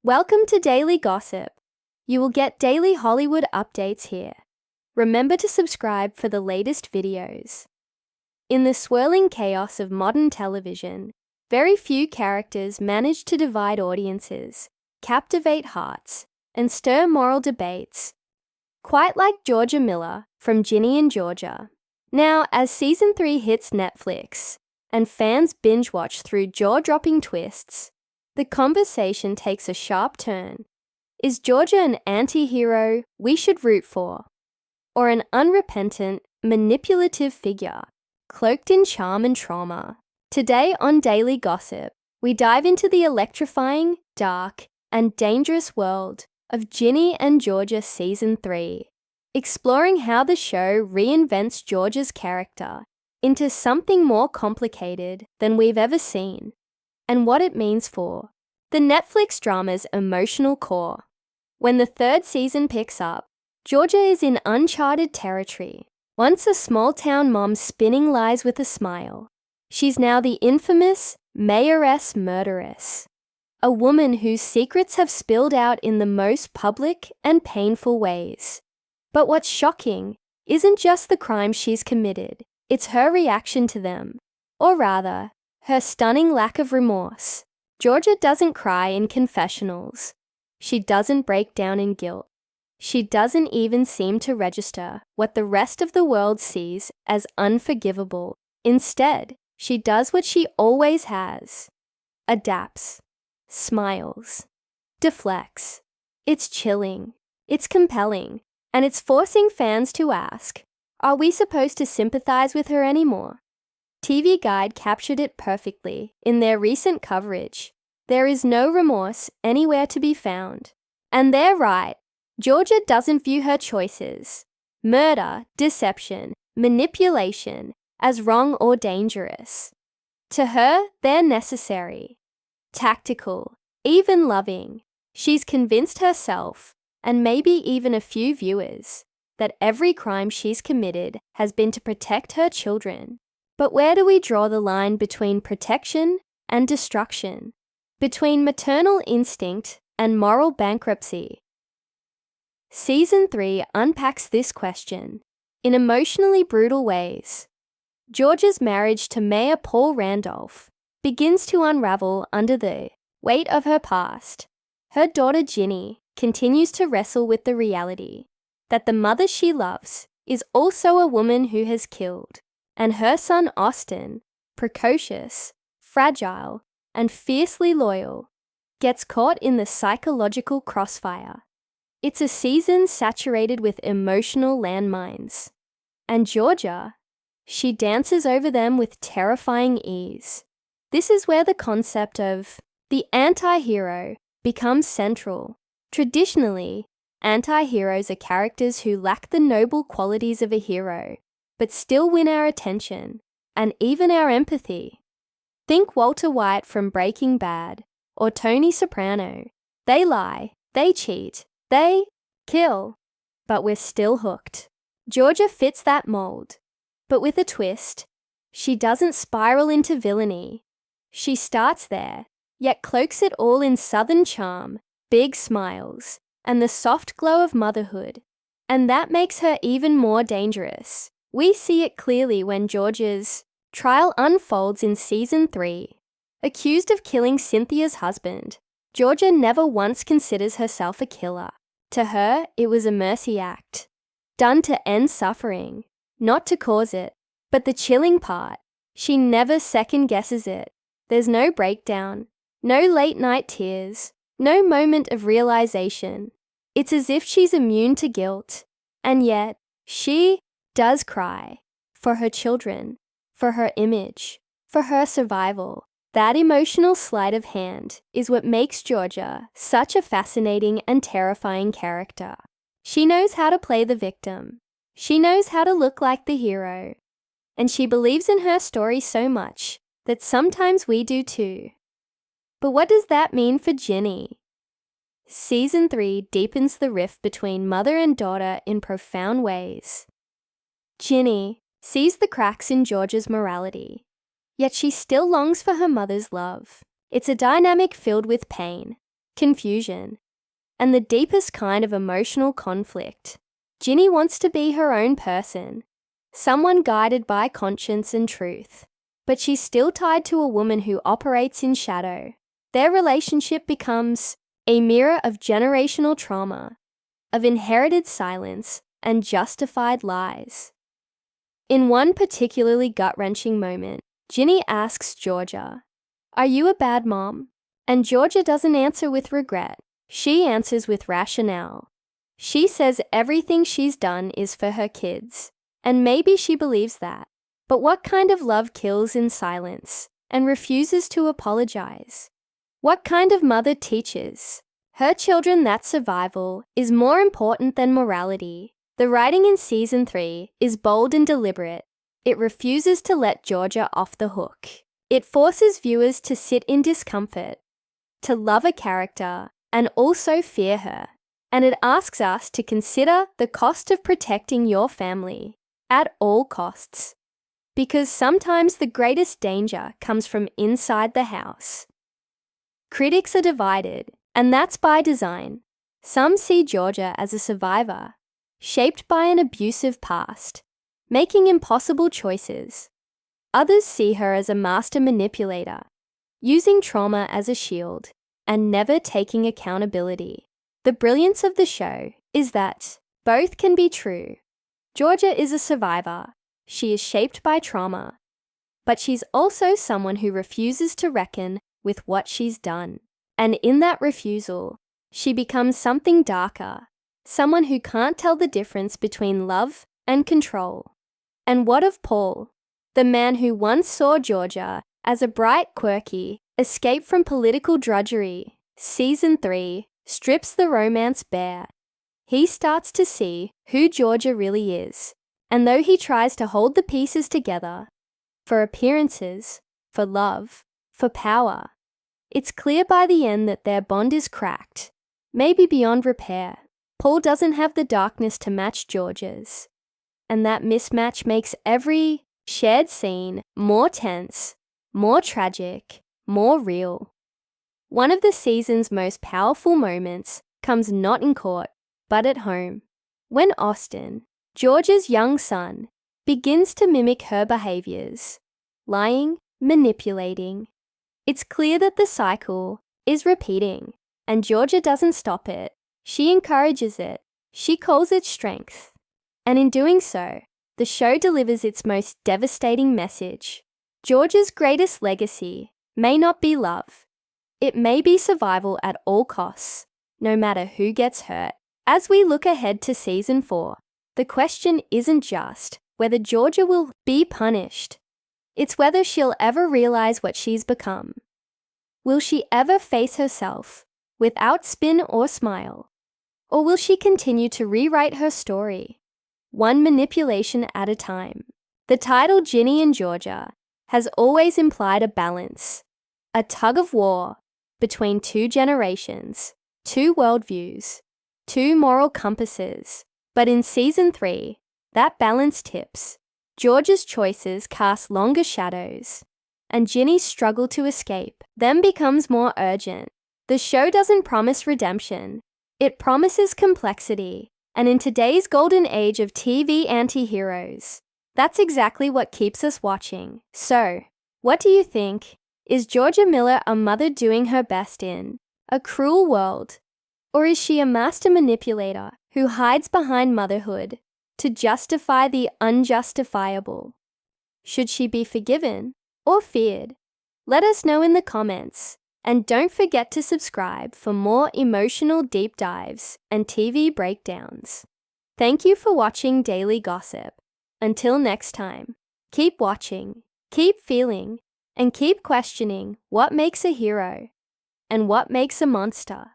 Welcome to Daily Gossip. You will get daily Hollywood updates here. Remember to subscribe for the latest videos. In the swirling chaos of modern television, very few characters manage to divide audiences, captivate hearts, and stir moral debates, quite like Georgia Miller from Ginny and Georgia. Now, as Season 3 hits Netflix, and fans binge-watch through jaw-dropping twists, the conversation takes a sharp turn. Is Georgia an anti-hero we should root for? Or an unrepentant, manipulative figure, cloaked in charm and trauma? Today on Daily Gossip, we dive into the electrifying, dark, and dangerous world of Ginny and Georgia Season 3, exploring how the show reinvents Georgia's character into something more complicated than we've ever seen, and what it means for the Netflix drama's emotional core. When the third season picks up, Georgia is in uncharted territory. Once a small-town mom spinning lies with a smile, she's now the infamous Mayoress Murderess, a woman whose secrets have spilled out in the most public and painful ways. But what's shocking isn't just the crimes she's committed, it's her reaction to them, or rather, her stunning lack of remorse. Georgia doesn't cry in confessionals. She doesn't break down in guilt. She doesn't even seem to register what the rest of the world sees as unforgivable. Instead, she does what she always has: adapts, smiles, deflects. It's chilling, it's compelling, and it's forcing fans to ask, are we supposed to sympathize with her anymore? TV Guide captured it perfectly in their recent coverage. There is no remorse anywhere to be found. And they're right. Georgia doesn't view her choices, murder, deception, manipulation, as wrong or dangerous. To her, they're necessary, tactical, even loving. She's convinced herself, and maybe even a few viewers, that every crime she's committed has been to protect her children. But where do we draw the line between protection and destruction? Between maternal instinct and moral bankruptcy? Season 3 unpacks this question in emotionally brutal ways. Georgia's marriage to Mayor Paul Randolph begins to unravel under the weight of her past. Her daughter Ginny continues to wrestle with the reality that the mother she loves is also a woman who has killed, and her son Austin, precocious, fragile, and fiercely loyal, gets caught in the psychological crossfire. It's a season saturated with emotional landmines. And Georgia, she dances over them with terrifying ease. This is where the concept of the anti-hero becomes central. Traditionally, anti-heroes are characters who lack the noble qualities of a hero, but still win our attention, and even our empathy. Think Walter White from Breaking Bad, or Tony Soprano. They lie, they cheat, they kill, but we're still hooked. Georgia fits that mold, but with a twist. She doesn't spiral into villainy. She starts there, yet cloaks it all in southern charm, big smiles, and the soft glow of motherhood. And that makes her even more dangerous. We see it clearly when Georgia's trial unfolds in Season 3. Accused of killing Cynthia's husband, Georgia never once considers herself a killer. To her, it was a mercy act, done to end suffering, not to cause it. But the chilling part, she never second-guesses it. There's no breakdown, no late-night tears, no moment of realization. It's as if she's immune to guilt, and yet she does cry for her children, for her image, for her survival. That emotional sleight of hand is what makes Georgia such a fascinating and terrifying character. She knows how to play the victim. She knows how to look like the hero. And she believes in her story so much that sometimes we do too. But what does that mean for Ginny? Season 3 deepens the rift between mother and daughter in profound ways. Ginny sees the cracks in Georgia's morality, yet she still longs for her mother's love. It's a dynamic filled with pain. confusion, and the deepest kind of emotional conflict. Ginny wants to be her own person, someone guided by conscience and truth, but she's still tied to a woman who operates in shadow. Their relationship becomes a mirror of generational trauma, of inherited silence and justified lies. In one particularly gut-wrenching moment, Ginny asks Georgia, "Are you a bad mom?" And Georgia doesn't answer with regret. She answers with rationale. She says everything she's done is for her kids, and maybe she believes that. But what kind of love kills in silence and refuses to apologize? What kind of mother teaches her children that survival is more important than morality? The writing in Season 3 is bold and deliberate. It refuses to let Georgia off the hook. It forces viewers to sit in discomfort, to love a character, and also fear her. And it asks us to consider the cost of protecting your family at all costs. Because sometimes the greatest danger comes from inside the house. Critics are divided, and that's by design. Some see Georgia as a survivor, shaped by an abusive past, making impossible choices. Others see her as a master manipulator, using trauma as a shield and never taking accountability. The brilliance of the show is that both can be true. Georgia is a survivor. She is shaped by trauma, but she's also someone who refuses to reckon with what she's done. And in that refusal, she becomes something darker, someone who can't tell the difference between love and control. And what of Paul, the man who once saw Georgia as a bright, quirky escape from political drudgery? Season 3 strips the romance bare. He starts to see who Georgia really is, and though he tries to hold the pieces together, for appearances, for love, for power, it's clear by the end that their bond is cracked, maybe beyond repair. Paul doesn't have the darkness to match Georgia's, and that mismatch makes every shared scene more tense, more tragic, more real. One of the season's most powerful moments comes not in court, but at home, when Austin, Georgia's young son, begins to mimic her behaviors, lying, manipulating. It's clear that the cycle is repeating, and Georgia doesn't stop it. She encourages it. She calls it strength. And in doing so, the show delivers its most devastating message. Georgia's greatest legacy may not be love. It may be survival at all costs, no matter who gets hurt. As we look ahead to Season 4, the question isn't just whether Georgia will be punished. It's whether she'll ever realize what she's become. Will she ever face herself without spin or smile? Or will she continue to rewrite her story, one manipulation at a time? The title Ginny and Georgia has always implied a balance, a tug of war between two generations, two worldviews, two moral compasses. But in Season 3, that balance tips. Georgia's choices cast longer shadows, and Ginny's struggle to escape then becomes more urgent. The show doesn't promise redemption. It promises complexity, and in today's golden age of TV anti-heroes, that's exactly what keeps us watching. So, what do you think? Is Georgia Miller a mother doing her best in a cruel world? Or is she a master manipulator who hides behind motherhood to justify the unjustifiable? Should she be forgiven or feared? Let us know in the comments. And don't forget to subscribe for more emotional deep dives and TV breakdowns. Thank you for watching Daily Gossip. Until next time, keep watching, keep feeling, and keep questioning what makes a hero and what makes a monster.